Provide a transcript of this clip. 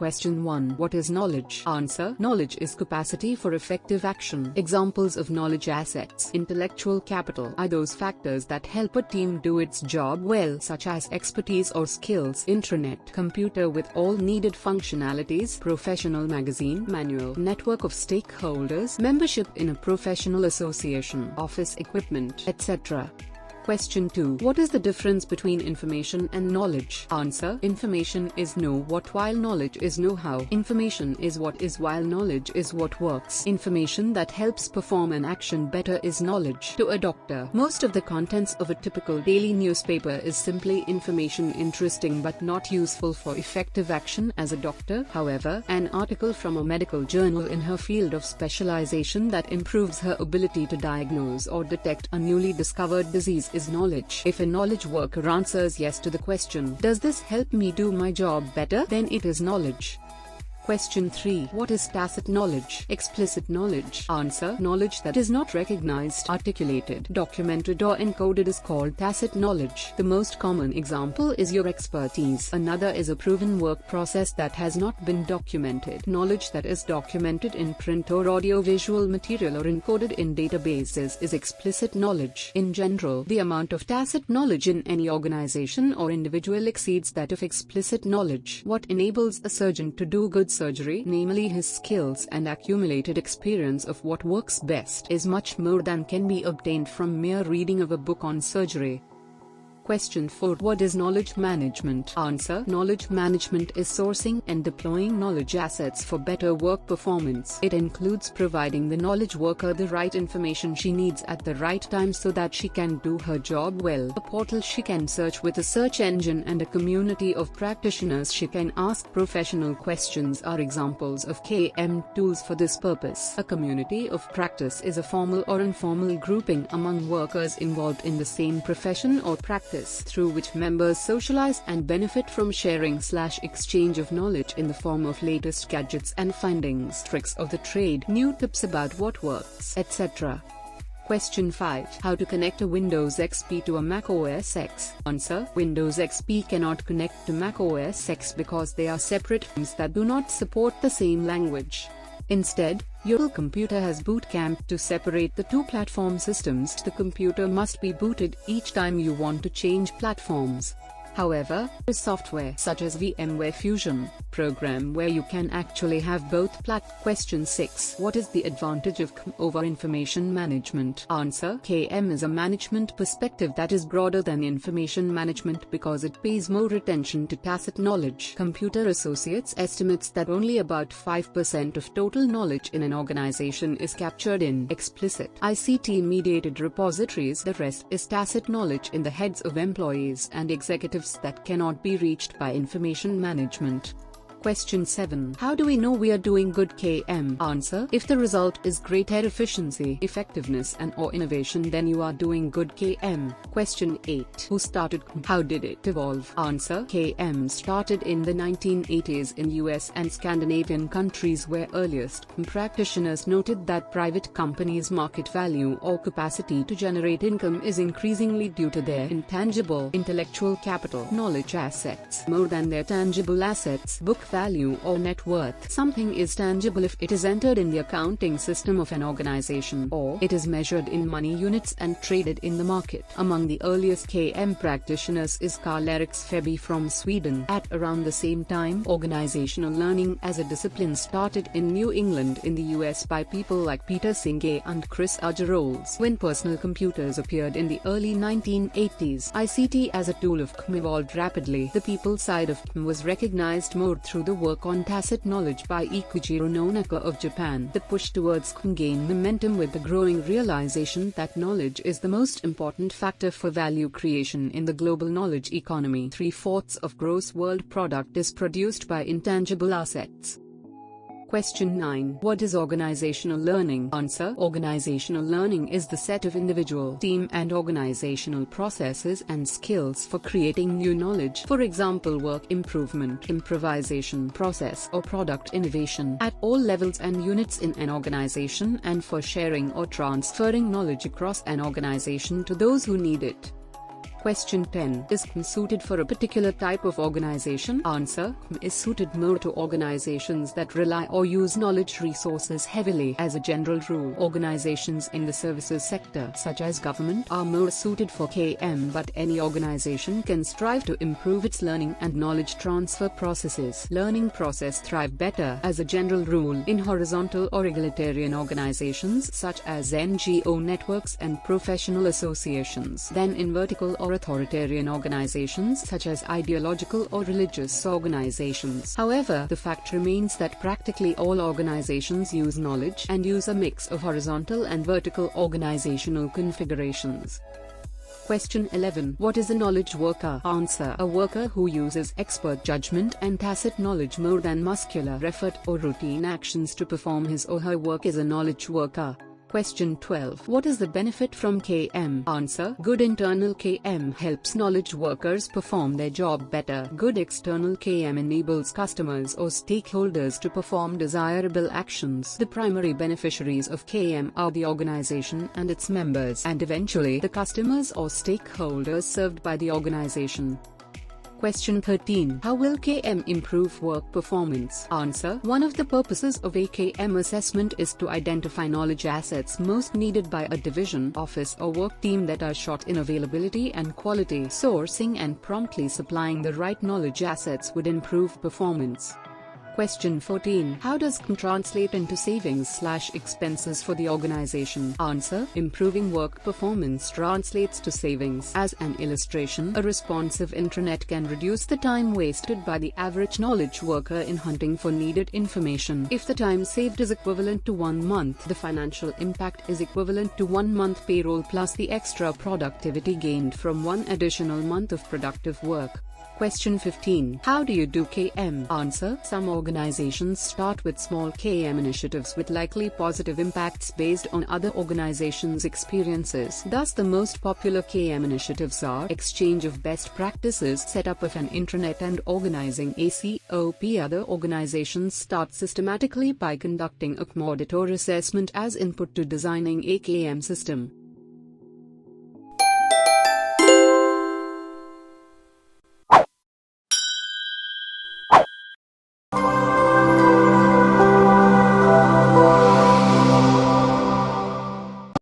Question 1. What is knowledge? Answer. Knowledge is capacity for effective action. Examples of knowledge assets. Intellectual capital are those factors that help a team do its job well, such as expertise or skills. Intranet, computer with all needed functionalities. Professional magazine manual. Network of stakeholders. Membership in a professional association. Office equipment, etc. Question 2. What is the difference between information and knowledge? Answer. Information is know what while knowledge is know how. Information is what is while knowledge is what works. Information that helps perform an action better is knowledge. To a doctor, most of the contents of a typical daily newspaper is simply information interesting but not useful for effective action as a doctor. However, an article from a medical journal in her field of specialization that improves her ability to diagnose or detect a newly discovered disease is knowledge. If a knowledge worker answers yes to the question, does this help me do my job better? Then it is knowledge. Question 3. What is tacit knowledge? Explicit knowledge. Answer. Knowledge that is not recognized, articulated, documented or encoded is called tacit knowledge. The most common example is your expertise. Another is a proven work process that has not been documented. Knowledge that is documented in print or audio-visual material or encoded in databases is explicit knowledge. In general, the amount of tacit knowledge in any organization or individual exceeds that of explicit knowledge. What enables a surgeon to do good surgery, namely his skills and accumulated experience of what works best, is much more than can be obtained from mere reading of a book on surgery. Question 4. What is knowledge management? Answer. Knowledge management is sourcing and deploying knowledge assets for better work performance. It includes providing the knowledge worker the right information she needs at the right time so that she can do her job well. A portal she can search with a search engine and a community of practitioners she can ask professional questions are examples of KM tools for this purpose. A community of practice is a formal or informal grouping among workers involved in the same profession or practice, through which members socialize and benefit from sharing/exchange of knowledge in the form of latest gadgets and findings, tricks of the trade, new tips about what works, etc. Question 5. How to connect a Windows XP to a Mac OS X? Answer. Windows XP cannot connect to Mac OS X because they are separate firms that do not support the same language. Instead, your computer has boot camp to separate the two platform systems. The computer must be booted each time you want to change platforms. However, there is software such as VMware Fusion program where you can actually have both Question 6. What is the advantage of KM over information management? Answer. KM is a management perspective that is broader than information management because it pays more attention to tacit knowledge. Computer Associates estimates that only about 5% of total knowledge in an organization is captured in explicit ICT-mediated repositories. The rest is tacit knowledge in the heads of employees and executives that cannot be reached by information management. Question 7. How do we know we are doing good KM? Answer. If the result is greater efficiency, effectiveness and/or innovation, then you are doing good KM. Question 8. Who started KM? How did it evolve? Answer. KM started in the 1980s in US and Scandinavian countries where earliest KM practitioners noted that private companies' market value or capacity to generate income is increasingly due to their intangible intellectual capital, knowledge assets, more than their tangible assets, book value or net worth. Something is tangible if it is entered in the accounting system of an organization, or it is measured in money units and traded in the market. Among the earliest KM practitioners is Karl-Erik Feby from Sweden. At around the same time, organizational learning as a discipline started in New England in the US by people like Peter Senge and Chris Ajay. When personal computers appeared in the early 1980s, ICT as a tool of KM evolved rapidly. The people side of KM was recognized more through the work on tacit knowledge by Ikujiro Nonaka of Japan. The push towards KM gained momentum with the growing realization that knowledge is the most important factor for value creation in the global knowledge economy. 3/4 of gross world product is produced by intangible assets. Question 9. What is organizational learning? Answer. Organizational learning is the set of individual, team and organizational processes and skills for creating new knowledge. For example, work improvement, improvisation process or product innovation at all levels and units in an organization, and for sharing or transferring knowledge across an organization to those who need it. Question 10. Is KM suited for a particular type of organization? Answer: KM is suited more to organizations that rely or use knowledge resources heavily. As a general rule, organizations in the services sector, such as government, are more suited for KM, but any organization can strive to improve its learning and knowledge transfer processes. Learning process thrive better, as a general rule, in horizontal or egalitarian organizations such as NGO networks and professional associations than in vertical or authoritarian organizations such as ideological or religious organizations. However, the fact remains that practically all organizations use knowledge and use a mix of horizontal and vertical organizational configurations. Question 11. What is a knowledge worker? Answer: a worker who uses expert judgment and tacit knowledge more than muscular effort or routine actions to perform his or her work is a knowledge worker. Question 12. What is the benefit from KM? Answer: good internal KM helps knowledge workers perform their job better. Good external KM enables customers or stakeholders to perform desirable actions. The primary beneficiaries of KM are the organization and its members, and eventually the customers or stakeholders served by the organization. Question 13. How will KM improve work performance? Answer: one of the purposes of a KM assessment is to identify knowledge assets most needed by a division, office or work team that are short in availability and quality. Sourcing and promptly supplying the right knowledge assets would improve performance. Question 14. How does KM translate into savings/expenses for the organization? Answer: improving work performance translates to savings. As an illustration, a responsive intranet can reduce the time wasted by the average knowledge worker in hunting for needed information. If the time saved is equivalent to 1 month, the financial impact is equivalent to 1 month payroll plus the extra productivity gained from 1 additional month of productive work. Question 15. How do you do KM? Answer: some organizations start with small KM initiatives with likely positive impacts based on other organizations' experiences. Thus, the most popular KM initiatives are exchange of best practices, setup of an intranet, and organizing a COP. Other organizations start systematically by conducting a KM audit or assessment as input to designing a KM system.